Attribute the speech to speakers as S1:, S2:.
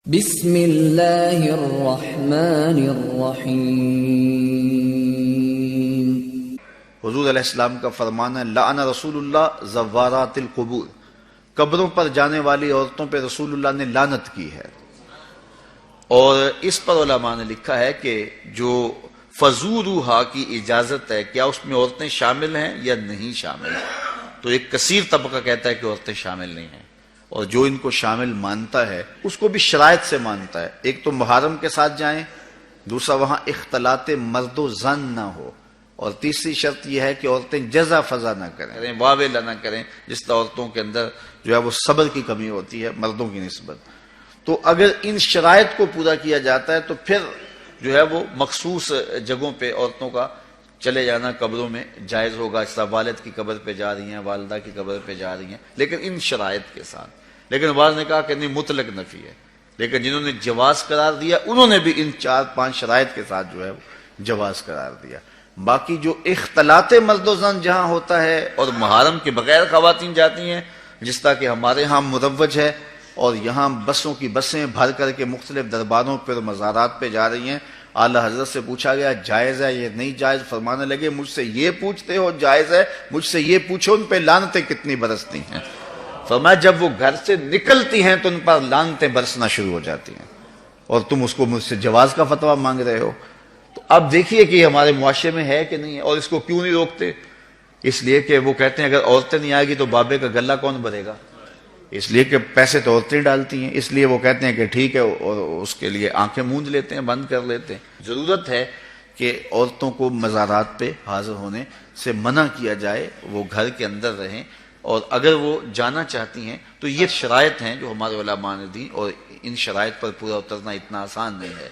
S1: بسم اللہ الرحمن الرحیم۔
S2: حضور علیہ السلام کا فرمان ہے لعن رسول اللہ زوارات القبور، قبروں پر جانے والی عورتوں پہ رسول اللہ نے لعنت کی ہے۔ اور اس پر علماء نے لکھا ہے کہ جو فزوروہا کی اجازت ہے، کیا اس میں عورتیں شامل ہیں یا نہیں شامل ہیں؟ تو ایک کثیر طبقہ کہتا ہے کہ عورتیں شامل نہیں ہیں، اور جو ان کو شامل مانتا ہے اس کو بھی شرائط سے مانتا ہے۔ ایک تو محرم کے ساتھ جائیں، دوسرا وہاں اختلاط مرد و زن نہ ہو، اور تیسری شرط یہ ہے کہ عورتیں جزا فضا نہ کریں، واویلا نہ کریں، جس طرح عورتوں کے اندر جو ہے وہ صبر کی کمی ہوتی ہے مردوں کی نسبت۔ تو اگر ان شرائط کو پورا کیا جاتا ہے تو پھر جو ہے وہ مخصوص جگہوں پہ عورتوں کا چلے جانا قبروں میں جائز ہوگا، اس طرح والد کی قبر پہ جا رہی ہیں، والدہ کی قبر پہ جا رہی ہیں، لیکن ان شرائط کے ساتھ۔ لیکن بعض نے کہا کہ نہیں، مطلق نفی ہے، لیکن جنہوں نے جواز قرار دیا انہوں نے بھی ان 4-5 شرائط کے ساتھ جو ہے جواز قرار دیا۔ باقی جو اختلاط مرد و زن جہاں ہوتا ہے اور محرم کے بغیر خواتین جاتی ہیں، جس طرح کہ ہمارے ہاں مروج ہے، اور یہاں بسوں کی بسیں بھر کر کے مختلف درباروں پر مزارات پہ جا رہی ہیں، اعلیٰ حضرت سے پوچھا گیا جائز ہے یہ نہیں جائز، فرمانے لگے مجھ سے یہ پوچھتے ہو جائز ہے، مجھ سے یہ پوچھو ان پہ لعنتیں کتنی برستی ہیں۔ فرمایا جب وہ گھر سے نکلتی ہیں تو ان پر لعنتیں برسنا شروع ہو جاتی ہیں، اور تم اس کو مجھ سے جواز کا فتویٰ مانگ رہے ہو۔ تو اب دیکھیے کہ یہ ہمارے معاشرے میں ہے کہ نہیں ہے، اور اس کو کیوں نہیں روکتے؟ اس لیے کہ وہ کہتے ہیں اگر عورتیں نہیں آئے گی تو بابے کا غلہ کون بھرے گا، اس لیے کہ پیسے تو عورتیں ڈالتی ہیں، اس لیے وہ کہتے ہیں کہ ٹھیک ہے، اور اس کے لیے آنکھیں موند لیتے ہیں، بند کر لیتے ہیں۔ ضرورت ہے کہ عورتوں کو مزارات پہ حاضر ہونے سے منع کیا جائے، وہ گھر کے اندر رہیں، اور اگر وہ جانا چاہتی ہیں تو یہ شرائط ہیں جو ہمارے علماء نے دی، اور ان شرائط پر پورا اترنا اتنا آسان نہیں ہے۔